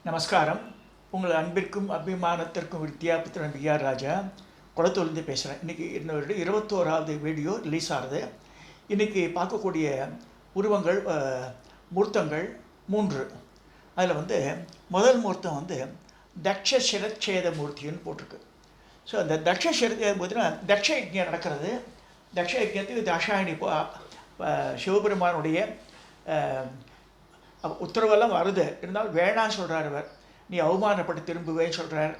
நமஸ்காரம். உங்கள் அன்பிற்கும் அபிமானத்திற்கும் வித்தியாபுத்திரன் பிஆர் ராஜா குளத்தூர்லேருந்து பேசுகிறேன். இன்றைக்கி என்னோட 21வது வீடியோ ரிலீஸ் ஆகுது. இன்றைக்கி பார்க்கக்கூடிய உருவங்கள் மூர்த்தங்கள் 3. அதில் முதல் மூர்த்தம் தக்ஷ சிரச்சேத மூர்த்தின்னு போட்டிருக்கு. ஸோ அந்த தக்ஷ சிரச்சேத மூர்த்தினா தக்ஷ யஜ்ஞம் நடக்கிறது. தக்ஷ யஜ்ஞத்துக்கு தாஷாயணி சிவபெருமானுடைய உத்தரவெல்லாம் வருது. இருந்தாலும் வேணான்னு சொல்கிறார். அவர் நீ அவமானப்பட்டு திரும்புவேன்னு சொல்கிறார்.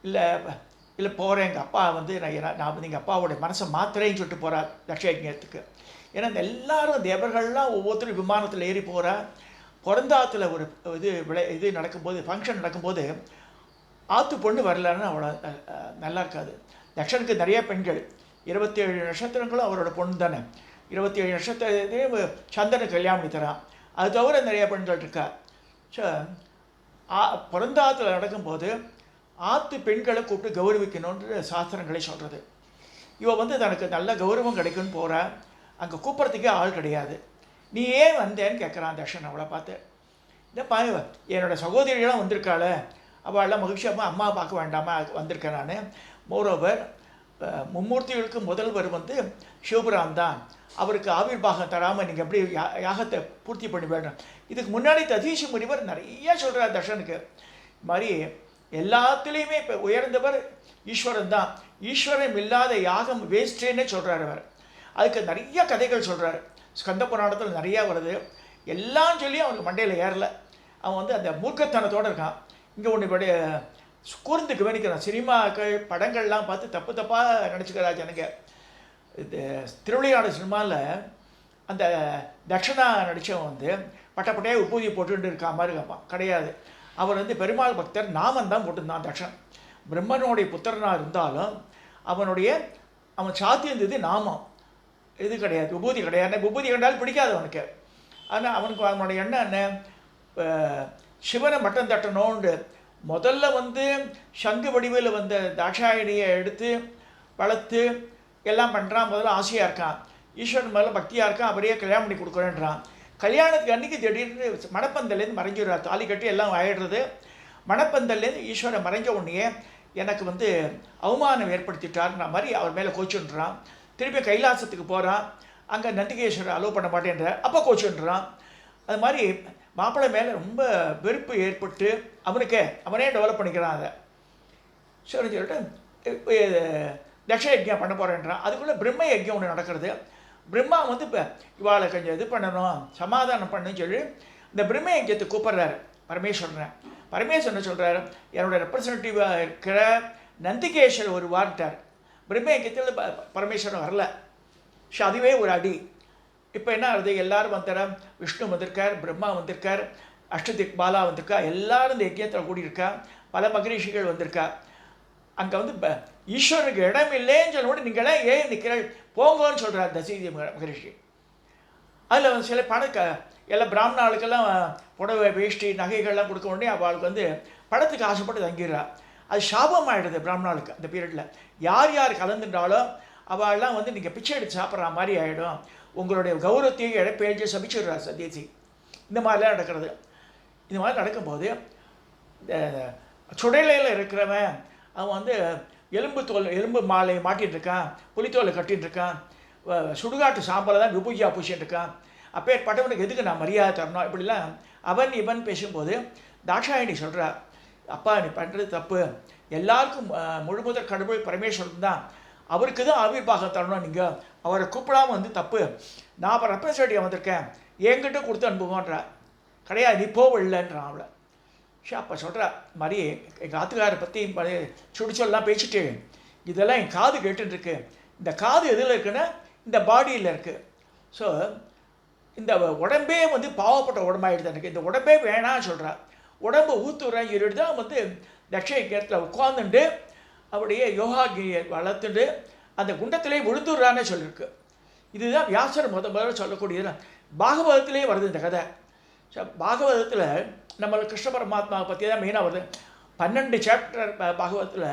இல்லை போகிறேன், எங்கள் அப்பா நான் எங்கள் அப்பாவோடைய மனசை மாத்திரேன்னு சொல்லிட்டு போகிறார் தக்ஷ யஜ்ஞத்துக்கு. ஏன்னா இந்த எல்லாரும் தேவர்கள்லாம் ஒவ்வொருத்தரும் விமானத்தில் ஏறி போகிறா. பிறந்தாத்துல ஒரு இது நடக்கும்போது, ஃபங்க்ஷன் நடக்கும்போது ஆற்று பொண்ணு வரலன்னு அவ்வளோ நல்லா இருக்காது. தக்ஷனுக்கு நிறைய பெண்கள், 27 நட்சத்திரங்களும் அவரோட பொண்ணு தானே. 27 நட்சத்திரத்தையும் சந்திரனுக்கு கல்யாணம் பண்ணி தரான். அது தவிர நிறைய பெண்கள் இருக்கா. ஸோ பிறந்தாத்துல நடக்கும்போது ஆற்று பெண்களை கூப்பிட்டு கௌரவிக்கணுன்ற சாஸ்திரங்களை சொல்கிறது. இவள் தனக்கு நல்ல கௌரவம் கிடைக்குன்னு போகிறா. அங்கே கூப்பிட்றதுக்கே ஆள் கிடையாது. நீ ஏன் வந்தேன்னு கேட்குறான் தக்ஷன் அவளை பார்த்து. இந்த என்னோடய சகோதரியெல்லாம் வந்திருக்காள், அவள்லாம் மகிழ்ச்சியாக அம்மா பார்க்க வேண்டாமா வந்திருக்கேன் நான். மோரோவர் மும்மூர்த்திகளுக்கு முதல்வர் சிவபுரான் தான். அவருக்கு ஆவிர்வாகம் தராமல் நீங்கள் எப்படி யாகத்தை பூர்த்தி பண்ணி வேணும். இதுக்கு முன்னாடி ததீஷ முனிவர் நிறைய சொல்கிறார் தர்ஷனுக்கு. இது மாதிரி எல்லாத்துலேயுமே இப்போ உயர்ந்தவர் ஈஸ்வரன் தான். ஈஸ்வரன் இல்லாத யாகம் வேஸ்டேன்னே சொல்கிறார் அவர். அதுக்கு நிறைய கதைகள் சொல்கிறார். ஸ்கந்த புராணத்தில் நிறையா வருது. எல்லாம் சொல்லி அவனுக்கு மண்டையில் ஏறலை. அவன் அந்த மூர்க்கத்தனத்தோடு இருக்கான். இங்கே ஒன்று கூர்ந்து கவனிக்கிறான். சினிமாக்கள் படங்கள்லாம் பார்த்து தப்பு தப்பாக நினச்சிக்கிறா ஜனங்க. இது திருவிளையாடு சினிமாவில் அந்த தட்சணா நடித்தவன் பட்டப்பட்டையே உப்பூதி போட்டுட்டு இருக்கா மாதிரி இருப்பான். கிடையாது. அவர் பெருமாள் பக்தர். நாமம் தான் போட்டிருந்தான் தட்சன். பிரம்மனுடைய புத்திரனாக இருந்தாலும் அவன் சாத்தியிருந்தது நாமம், இது கிடையாது, விபூதி கிடையாது. விபூதி கண்டாலும் பிடிக்காது அவனுக்கு. ஆனால் அவனுடைய எண்ணம் என்ன, சிவனை மட்டம் தட்டணும்னு முதல்ல சங்கு வடிவில் தாட்சாயணியை எடுத்து வளர்த்து எல்லாம் பண்ணுறான். முதல்ல ஆசையாக இருக்கான், ஈஸ்வரன் மேலே பக்தியாக இருக்கான். அவரையே கல்யாணம் பண்ணி கொடுக்குறேன்றான். கல்யாணத்துக்கு அன்றைக்கி திடீர்னு மணப்பந்தல்லேருந்து மறைஞ்சிடுறார். தாலி கட்டி எல்லாம் ஆயிடுறது. மணப்பந்தல்லேருந்து ஈஸ்வரன் மறைஞ்ச உடனே எனக்கு அவமானம் ஏற்படுத்திட்டார்ன்ற மாதிரி அவர் மேலே கோச்சுன்றான். திருப்பி கைலாசத்துக்கு போகிறான். அங்கே நந்திகேஸ்வரர் அலோவ் பண்ண மாட்டேன்ற அப்போ கோச்சுன்றான். அது மாதிரி மாப்பிள்ளை மேலே ரொம்ப வெறுப்பு ஏற்பட்டு அவனே டெவலப் பண்ணிக்கிறான். அதை சரி சொல்லிட்டு தக்ஷ யஜ்ஞம் பண்ண போகிறேன்றான். அதுக்குள்ளே பிரம்ம யஜ்ஞம் ஒன்று நடக்கிறது. பிரம்மா இப்போ இவாளை கொஞ்சம் இது பண்ணணும், சமாதானம் பண்ணுன்னு சொல்லி இந்த பிரம்ம யஜ்ஞத்தை கூப்பிட்றாரு பரமேஸ்வரன். பரமேஸ்வரன் சொல்கிறார், என்னோட ரெப்ரசன்டேட்டிவாக இருக்கிற நந்திகேஸ்வரர் ஒரு வார்ட்டார். பிரம்ம யஜ்ஞத்தில் பரமேஸ்வரன் வரல. ஸோ அதுவே ஒரு அடி. இப்போ என்ன ஆகுது, எல்லோரும் விஷ்ணு வந்திருக்கார், பிரம்மா வந்திருக்கார், அஷ்டதிக் பாலா வந்திருக்கா, எல்லோரும் இந்த யஜ்ஞத்தில் கூடியிருக்கா, பல மகரிஷிகள் வந்திருக்கா. அங்கே ஈஸ்வரனுக்கு இடம் இல்லைன்னு சொல்லும்போது நீங்களே ஏன் நிற்கிறாள் போங்கன்னு சொல்கிறார் தசீதி மகரிஷி. அதில் சில எல்லாம் பிராமணாளுக்கெல்லாம் புடவை வேஷ்டி நகைகள்லாம் கொடுக்க உடனே அவளுக்கு படத்துக்கு ஆசைப்பட்டு தங்கிடுறா. அது சாபம் ஆகிடுது பிராமணாளுக்கு. அந்த பீரியடில் யார் கலந்துட்டாலும் அவள்லாம் நீங்கள் பிச்சை எடுத்து சாப்பிட்ற மாதிரி ஆகிடும். உங்களுடைய கௌரவத்தையும் இழப்பேஞ்சு சபிச்சிடுறா சத்யசி. இந்த மாதிரிலாம் நடக்கிறது. இந்த மாதிரி நடக்கும்போது இந்த சுடலையில் இருக்கிறவன் அவன் எலும்பு மாலை மாட்டின்னு இருக்கான், புலித்தோலை கட்டின்னு இருக்கான், சுடுகாட்டு சாம்பலை தான் விபூஜா பூசின்னு இருக்கான். அப்பேற்பட்டவனுக்கு எதுக்கு நான் மரியாதை தரணும், இப்படிலாம் அவன் இவன் பேசும்போது தாட்சாயணி சொல்கிறா, அப்பா நீ பண்ணுறது தப்பு. எல்லாருக்கும் முழுமுதற் கடவுள் பரமேஸ்வரன் தான், அவருக்கு தான் ஆவிர்வாகம் தரணும். நீங்கள் அவரை கூப்பிடாமல் தப்பு. நான் அப்போ ரெப்ரசன்டேட்டிவ் வந்திருக்கேன், என்கிட்ட கொடுத்து அனுப்புவோன்றா. கிடையாது, நீ போவில்லைன்றான் அவளை. ஷா அப்போ சொல்கிறா, மாதிரி எங்கள் ஆத்துக்காரை பற்றி சுடிச்சொல்லாம் பேசிட்டு இதெல்லாம் என் காது கேட்டுருக்கு. இந்த காது எதில் இருக்குன்னா இந்த பாடியில் இருக்குது. ஸோ இந்த உடம்பே பாவப்பட்ட உடம்பாயிடுது எனக்கு. இந்த உடம்பே வேணான்னு சொல்கிறா. உடம்பை ஊற்றுறேன் இருட்டு தான் தட்ச யஜ்ஞத்தில் உட்காந்துட்டு அப்படியே யோகாகியை வளர்த்துட்டு அந்த குண்டத்திலே விழுந்துடுறான்னு சொல்லியிருக்கு. இதுதான் வியாசர் முதல்ல சொல்லக்கூடியது. பாகவதத்திலே வருது இந்த கதை. ஸோ பாகவதத்தில் நம்மளுக்கு கிருஷ்ண பரமாத்மாவை பற்றி தான் மெயினாக வருது. 12 சாப்டர் பாகவதத்தில்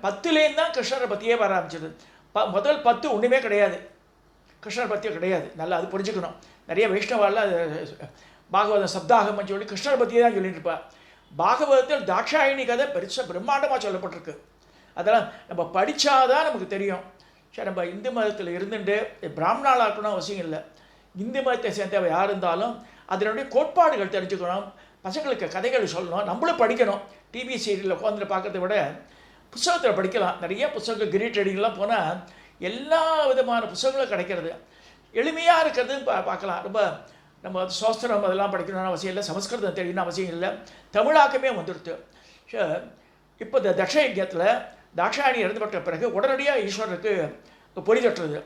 10லேருந்து தான் கிருஷ்ணரை பற்றியே வர ஆரம்பிச்சிது. முதல் 10 ஒன்றுமே கிடையாது, கிருஷ்ணர் பற்றியே கிடையாது. நல்லா அது புரிஞ்சுக்கணும். நிறைய வைஷ்ணவால் பாகவதம் சப்தாகம்னு சொல்லி கிருஷ்ணரை பற்றியே தான் சொல்லிட்டு இருப்பா. பாகவதத்தில் தாட்சாயினி கதை பெருசாக பிரம்மாண்டமாக சொல்லப்பட்டிருக்கு. அதெல்லாம் நம்ம படித்தாதான் நமக்கு தெரியும். சரி, நம்ம இந்து மதத்தில் இருந்துட்டு பிராமணாளாக இருக்கணும் அவசியம் இல்லை. இந்து மதத்தை சேர்ந்தவ யார் இருந்தாலும் அதனுடைய கோட்பாடுகள் தெரிஞ்சுக்கணும், பசங்களுக்கு கதைகள் சொல்லணும், நம்மளும் படிக்கணும். டிவி சீரியலில் உட்காந்துட்டு பார்க்கறத விட புத்தகத்தில் படிக்கலாம். நிறைய புத்தகங்கள் கிரீட் ரீடிங்லாம் போனால் எல்லா விதமான புத்தகங்களும் கிடைக்கிறது. எளிமையாக இருக்கிறது பார்க்கலாம். ரொம்ப நம்ம சோஸ்திரம் அதெல்லாம் படிக்கணும்னு அவசியம் இல்லை, சமஸ்கிருதம் தெரியணும்னு அவசியம் இல்லை, தமிழாக்கமே வந்துடுது. இப்போ இந்த தட்ச யஜ்ஞத்தில் தாட்சாயணி இறந்துபட்ட பிறகு உடனடியாக ஈஸ்வரருக்கு பொறி தட்டுறது.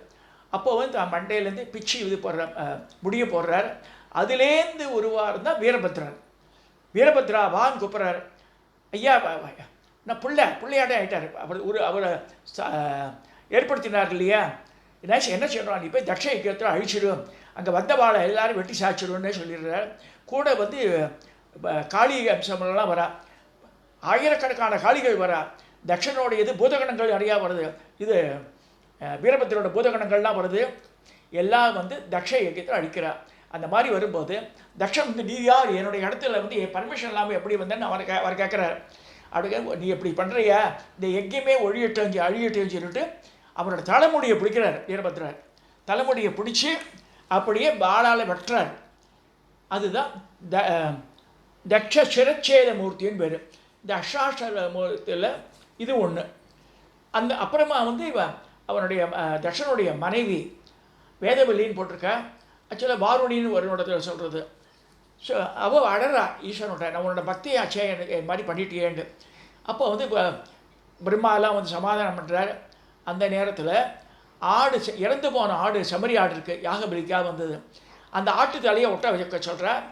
அப்போ வந்து மண்டையிலேருந்து பிச்சு இது போடுற முடிய போடுறார். அதுலேருந்து உருவார் தான் வீரபத்ரர். வீரபத்ரா வான்னு கூப்பிட்றாரு. ஐயா நான் பிள்ளையாட்டே ஆகிட்டார். அவரை ஏற்படுத்தினார் இல்லையா, என்ன சொல்கிறான், நீ போய் தட்ச யஜ்ஞத்தில் அழிச்சிடும், அங்கே வந்த வாழை எல்லாரும் வெட்டி சாய்ச்சிடும்னே சொல்லிடுறார். கூட வந்து காளி அம்சமெல்லாம் வரா, ஆயிரக்கணக்கான காளிகள் வரா. தட்சனோடைய இது பூதகணங்கள் நிறையா வருது, இது வீரபத்திரோட பூதகணங்கள்லாம் வருது. எல்லாம் வந்து தட்ச யஜ்ஞத்தில் அழிக்கிறார். அந்த மாதிரி வரும்போது தட்சன் வந்து நீ யார், என்னுடைய இடத்துல வந்து பர்மிஷன் இல்லாமல் எப்படி வந்தேன்னு அவர் கேட்குறாரு. அப்படி நீ எப்படி பண்ணுறியா, இந்த யஜ்யமே அழியட்டுன்னு சொல்லிட்டு அவரோட தலைமுடியை பிடிக்கிறார் வீரபத்ரர். தலைமுடியை பிடிச்சி அப்படியே பாலால் வெட்டுறார். அதுதான் தட்ச சிரச்சேத மூர்த்தின்னு பேர். இந்த அஷ்டாட்சர மூர்த்தியில் இது ஒன்று. அந்த அப்புறமா வந்து அவனுடைய தட்சனுடைய மனைவி வேதவல்லின்னு போட்டிருக்கா. ஆக்சுவலாக வாருணின்னு ஒரு இடத்துல சொல்கிறது. ஸோ அவள் அழறா ஈஸ்வரனோட, நான் உன்னோட பக்தி ஆச்சே எனக்கு மாதிரி பண்ணிட்டியேண்டு. அப்போ வந்து பிரம்மாலாம் வந்து சமாதானம் பண்ணுறார். அந்த நேரத்தில் ஆடு, இறந்து போன ஆடு, செம்மறி ஆடு இருக்குது, யாகபலிக்காக வந்தது. அந்த ஆட்டு தலையை ஒட்ட வைக்க சொல்கிறார்.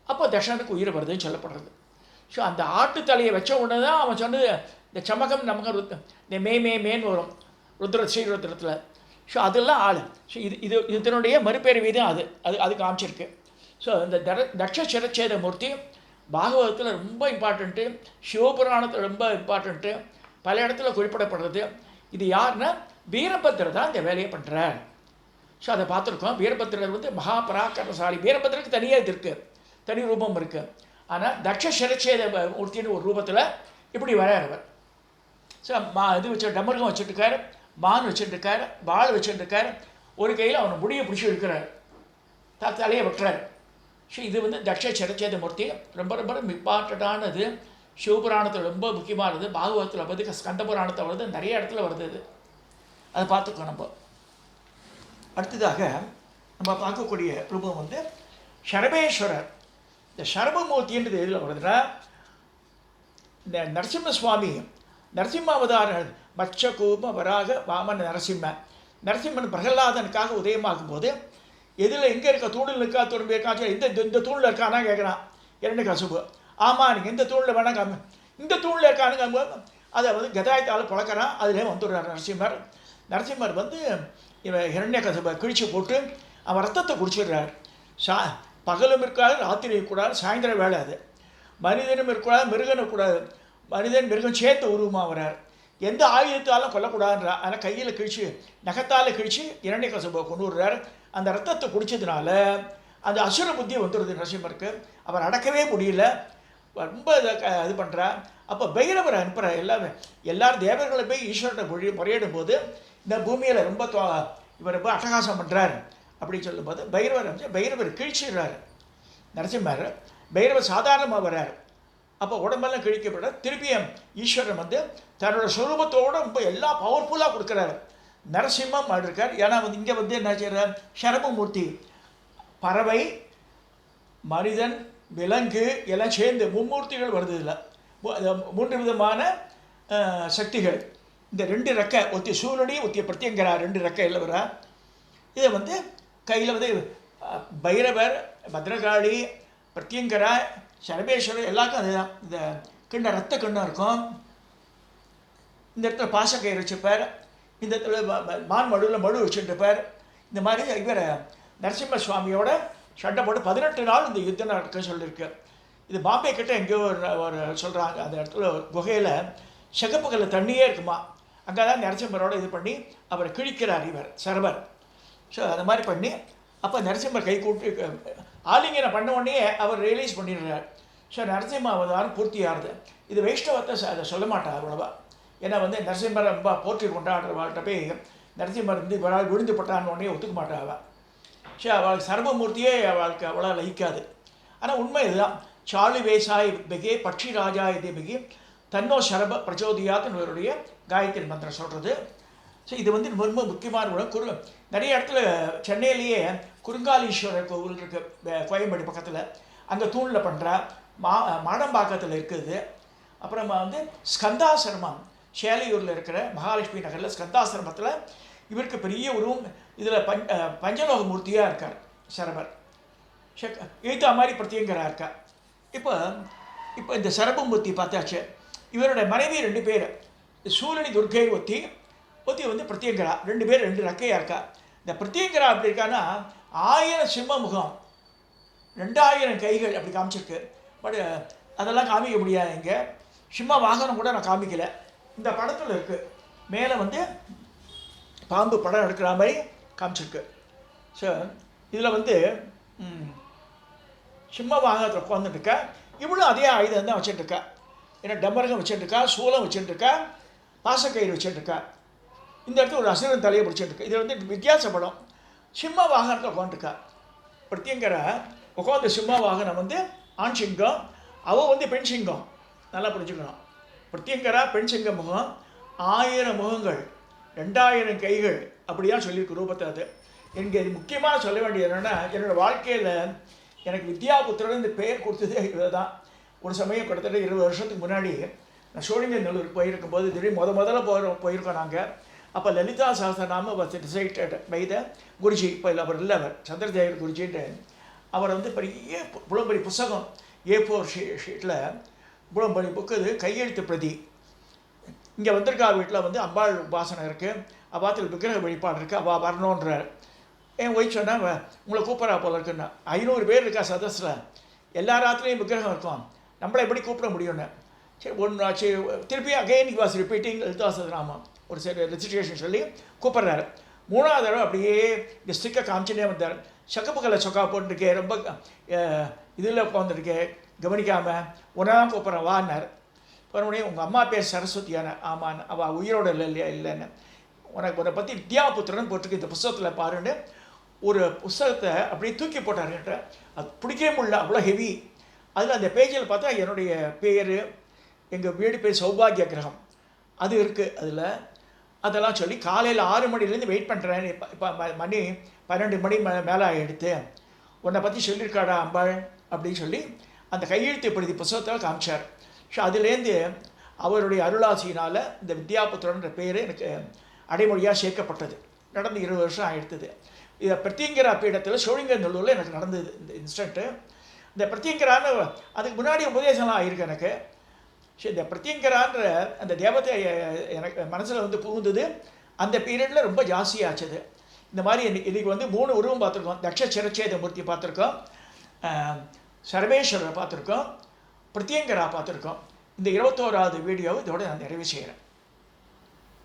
அப்போ தட்சனுக்கு உயிர் வருதுன்னு சொல்லப்படுறது. ஸோ அந்த ஆட்டு தலையை வச்ச உடனே தான் அவன் சொன்னது இந்த சமகம் நமக்கு இந்த மேன்னு வரும் ஸ்ரீருத்ரத்தில். ஸோ அதெல்லாம் ஆள். ஸோ இதனுடைய மறுபேரவி தான் அது காமிச்சிருக்கு. ஸோ இந்த தட்ச சிரச்சேத மூர்த்தி பாகவதத்தில் ரொம்ப இம்பார்ட்டண்ட்டு, சிவபுராணத்தில் ரொம்ப இம்பார்ட்டண்ட்டு, பல இடத்துல குறிப்பிடப்படுறது. இது யாருன்னா வீரபத்திரர் தான் இந்த வேலையை பண்ணுறார். ஸோ அதை பார்த்துருக்கோம். வீரபத்திரர் வந்து மகாபராக்கிரமசாலி. வீரபத்திரருக்கு தனியாக இது இருக்குது, தனி ரூபம் இருக்குது. ஆனால் தட்ச சிரச்சேத மூர்த்தின்னு ஒரு ரூபத்தில் இப்படி வரார் அவர். ஸோ இது வச்சு டமருகம் வச்சுட்டுருக்கார், மான் வச்சுட்டுருக்கார், வாள் வச்சுட்டுருக்கார். ஒரு கையில் அவனை முடியை பிடிச்சி இருக்கிறார், தலையை வெட்டுறார். ஸோ இது வந்து தட்ச சிரச்சேத மூர்த்தி ரொம்ப ரொம்ப இம்பார்ட்டண்ட்டானது. சிவபுராணத்தில் ரொம்ப முக்கியமானது. பாகவதத்தில் வந்து ஸ்கந்த புராணத்தில் வருது, நிறைய இடத்துல வருது. இது அதை பார்த்துக்கோ. நம்ம அடுத்ததாக நம்ம பார்க்கக்கூடிய ரூபம் வந்து சரபேஸ்வரர். இந்த சரபமூர்த்தின்றது எதில் வருதுன்னா, இந்த நரசிம்ம சுவாமி நரசிம்ம அவதாரம் மச்ச கூப வராக வாமன் நரசிம்மன் பிரகலாதனுக்காக உதயமாகும் போது எதில் எங்கே இருக்க தூணில் இருக்கா, துரும்பு இருக்கா, இந்த தூணில் இருக்கானா கேட்குறான் இரண்யகசிபு. ஆமாம், நீங்கள் இந்த தூணில் வேணா காமி, இந்த தூணில் இருக்கானுங்க. அதை வந்து கதாயத்தால் பழக்கிறான். அதிலே வந்துடுறார் நரசிம்மர் வந்து இவன் இரண்யகசிபை கிழிச்சு போட்டு அவன் ரத்தத்தை குடிச்சிடுறார். பகலும் இருக்காது, ராத்திரி இருக்கக்கூடாது, சாயந்தரம் வேலை. அது மனிதனும் இருக்கக்கூடாது, மிருகனும் கூடாது. மனிதன் மிருகம் சேர்த்து உருவமாக வர்றார். எந்த ஆயுதத்தாலும் கொல்லக்கூடாதுன்றார். ஆனால் கையில் கிழிச்சு, நகத்தால் கிழிச்சு இரண்யகசிபை கொண்டு விடுறார். அந்த ரத்தத்தை குடித்ததுனால அந்த அசுர புத்தி வந்துடுது நரசிம்மருக்கு. அவர் அடக்கவே முடியல, ரொம்ப இது பண்ணுறார். அப்போ பைரவரை அனுப்புகிறார். எல்லாரும் தேவர்களை போய் ஈஸ்வரனை முறையிடும் போது இந்த பூமியில் ரொம்ப இவர் ரொம்ப அட்டகாசம் பண்ணுறார் அப்படின்னு சொல்லும்போது பைரவர் கிழிச்சிடுறாரு நரசிம்மர். பைரவர் சாதாரணமாக வர்றார். அப்போ உடம்பெல்லாம் கிழிக்கப்பட திருப்பியும் ஈஸ்வரன் வந்து தன்னோட சுரூபத்தோடு ரொம்ப எல்லாம் பவர்ஃபுல்லாக கொடுக்குறாரு. நரசிம்மம் இருக்கார். ஏன்னா வந்து இங்கே வந்து என்ன செய்கிறார், சரபமூர்த்தி பறவை, மனிதன், விலங்கு எல்லாம் சேர்ந்து மும்மூர்த்திகள் வருது. இல்லை, 3 விதமான சக்திகள். இந்த 2 ரெக்கை, ஒத்திய சூழலி, ஒத்திய பிரத்யங்கரா, 2 ரெக்கை இல்லை வரா. இதை வந்து கையில் வந்து பைரவர், பத்ரகாளி, பிரத்யங்கரா, சரபேஸ்வரர் எல்லாருக்கும் அதுதான். இந்த கிண்ண ரத்த கிண்ணம் இருக்கும். இந்த இடத்துல பாசக்கயிறு வச்சுப்பார். இந்த இடத்துல மான் மடுவில் மடு வச்சுட்டுப்பார். இந்த மாதிரி இவர் நரசிம்ம சுவாமியோட சண்டை போட்டு 18 நாள் இந்த யுத்தம் நடக்க சொல்லியிருக்கு. இது பாம்பே கிட்ட எங்கேயோ ஒரு சொல்கிறாங்க. அந்த இடத்துல குகையில் சிகப்புகள்ல தண்ணியே இருக்குமா. அங்கே தான் நரசிம்மரோட இது பண்ணி அவரை கிழிக்கிறார் இவர் சரபர். ஸோ அந்த மாதிரி பண்ணி அப்போ நரசிம்மர் கை கூட்டி ஆலிங்கனை பண்ண உடனே அவர் ரியலைஸ் பண்ணிடுறார். ஸோ நரசிம்ம அவதாரம் பூர்த்தியாகுது. இது வைஷ்ணவத்தை அதை சொல்ல மாட்டார் அவ்வளவா. ஏன்னா வந்து நரசிம்மரை ரொம்ப போற்றி கொண்டாடுறவாள்கிட்ட போய் நரசிம்மர் வந்து இவளால் விழுந்து பட்டான்னு உடனே ஒத்துக்க மாட்டா அவள். ஸோ அவளுக்கு சர்வமூர்த்தியே அவளுக்கு அவ்வளோ லயிக்காது. ஆனால் உண்மை இதுதான். சாலு வேசாய் பிகே பட்சி ராஜா இது பிகி தன்னோ சரப பிரச்சோதியாத்துன்னு இவருடைய காயத்ரி மந்திரம் சொல்கிறது. ஸோ இது வந்து ரொம்ப முக்கியமான குணம். நிறைய இடத்துல சென்னையிலேயே குறுங்காலீஸ்வரர் கோவில் இருக்குது, கோயம்பேடு பக்கத்தில். அங்கே தூணில் பண்ணுறா. மாடம்பாக்கத்தில் இருக்குது. அப்புறமா வந்து ஸ்கந்தாசிரமம் சேலையூரில் இருக்கிற மகாலட்சுமி நகரில் ஸ்கந்தாசிரமத்தில் இவருக்கு பெரிய உருவம். இதில் பஞ்சலோக மூர்த்தியாக இருக்கார் சரபர். எழுத்தா மாதிரி பிரத்யங்கராக இருக்கார். இப்போ இந்த சரபமூர்த்தி பார்த்தாச்சு. இவருடைய மனைவி 2 பேர், சூலனி துர்கை ஒத்தி வந்து பிரத்யங்கரா. 2 பேர் 2 ரக்கையாக இருக்கா. இந்த பிரத்யங்கரா அப்படி இருக்கான்னா 1000 சிம்ம முகம், 2000 கைகள் அப்படி காமிச்சிருக்கு. பட் அதெல்லாம் காமிக்க முடியாது. இங்கே சிம்ம வாகனம் கூட நான் காமிக்கலை. இந்த படத்தில் இருக்குது. மேலே வந்து பாம்பு படம் எடுக்கிற மாதிரி காமிச்சிருக்கு. ஸோ இதில் வந்து சிம்ம வாகனத்தில் உட்காந்துட்டுருக்கா. இவ்வளோ அதே ஆயுதம் தான் வச்சுட்டுருக்கா. ஏன்னா டம்பரகம் வச்சுட்டுருக்கா, சூலம் வச்சுட்டுருக்கா, பாசக்கயிறு வச்சுட்டுருக்கா. இந்த இடத்துல ஒரு அசுரன் தலையை பிடிச்சிட்டுருக்கா. இது வந்து வித்தியாச படம். சிம்ம வாகனத்தில் உட்காந்துருக்கா. பிரத்யங்கர உட்காந்த சிம்ம வாகனம் வந்து ஆண் சிங்கம், அவள் வந்து பெண் சிங்கம். நல்லா புரிஞ்சுக்கணும். பிரத்யங்கரா பெண் சிங்க முகம், 1000 முகங்கள், 2000 கைகள், அப்படிதான் சொல்லியிருக்கு ரூபத்தை. அது எனக்கு இது முக்கியமாக சொல்ல வேண்டியது என்னென்னா, என்னோடய வாழ்க்கையில் எனக்கு வித்யாபுத்திரன் இந்த பெயர் கொடுத்ததே இதை தான். ஒரு சமயம் கிட்டத்தட்ட 20 வருஷத்துக்கு முன்னாடி நான் சோழிங்கநல்லூர் போயிருக்கும்போது திடீர்னு முதல்ல போயிருக்கோம் நாங்கள். அப்போ Lalitha Sahasranama was decided by the Guruji. இப்போ அவர் இல்லை, அவர் சந்திரதேவர் குருஜின்ட்டு. அவர் வந்து பெரிய புலம்படி புஸ்தகம் A4 ஷீட்டில் புலம்படி புக்கு, இது கையெழுத்து பிரதி. இங்கே வந்திருக்கா வீட்டில் வந்து அம்பாள் உபாசனை இருக்குது, அவ்வாத்தில் விக்கிரக வழிபாடு இருக்குது, அவள் வரணுன்றார். என் ஒய்ஃப் சொன்னால் உங்களை கூப்பிட்றா போல இருக்குன்னா. 500 பேர் இருக்கா சதஸில், எல்லா ராத்திரிலையும் விக்கிரகம் இருக்கும், நம்மளை எப்படி கூப்பிட முடியும்னு. சரி ஒன்று ஆச்சு. திருப்பி again was repeating Lalitha Sahasranamam ஒரு சரி ரெஜிஸ்ட்ரேஷன் சொல்லி கூப்பிட்றாரு. 3ஆவது தடவை அப்படியே இந்த ஸ்டிக்கை காமிச்சுனே வந்தார். சக்கப்புக்கலை சொக்கா போட்டுருக்கே, ரொம்ப இதில் உட்காந்துருக்கே, கவனிக்காமல் உன்னை தான் கூப்பிட்றேன் வான்னார். மறுபடியும் உங்கள் அம்மா பேர் சரஸ்வதியான. ஆமான்னு. அவள் உயிரோடு இல்லைன்னு. உன்னை பற்றி வித்யாபுத்திரன் போட்டிருக்கு இந்த புஸ்தகத்தில் பாருன்னு ஒரு புஸ்தகத்தை அப்படியே தூக்கி போட்டார்கிட்ட. அது பிடிக்கவே முடியல, அவ்வளோ ஹெவி. அதில் அந்த பேஜில் பார்த்தா என்னுடைய பேர், எங்கள் வீடு பேர் சௌபாகிய கிரகம் அது இருக்குது அதில். அதெல்லாம் சொல்லி காலையில் 6 மணிலேருந்து வெயிட் பண்ணுறேன். இப்போ மணி 12 மணி மேலே எடுத்து உன்னை பற்றி சொல்லியிருக்காடா அம்பாள் அப்படின்னு சொல்லி அந்த கையெழுத்து பிரதி புஸ்தகத்தில் காமிச்சார். ஸோ அதுலேருந்து அவருடைய அருளாசியினால் இந்த வித்யாபுத்திரன்ற பேர் எனக்கு அடைமொழியாக சேர்க்கப்பட்டது. நடந்து 20 வருஷம் ஆகிடுத்தது. இதை பிரத்யங்கரா பீடத்தில் சோழிங்கநல்லூரில் எனக்கு நடந்தது இந்த இன்ஸ்டன்ட்டு. இந்த பிரத்யங்கரான்னு அதுக்கு முன்னாடி உபதேசம்லாம் ஆகிருக்கு எனக்கு. ஸோ இந்த பிரத்யங்கரான்ற அந்த தேவத்தை எனக்கு மனசில் வந்து புகுந்தது அந்த பீரியடில் ரொம்ப ஜாஸ்தியாச்சுது. இந்த மாதிரி இன்றைக்கி வந்து 3 உருவம் பார்த்துருக்கோம். தக்ஷ சிரச்சேத மூர்த்தி பார்த்துருக்கோம், சர்வேஸ்வரரை பார்த்துருக்கோம், பிரத்யங்கரா பார்த்துருக்கோம். இந்த 21வது வீடியோவை இதோடு நான் நிறைவு செய்கிறேன்.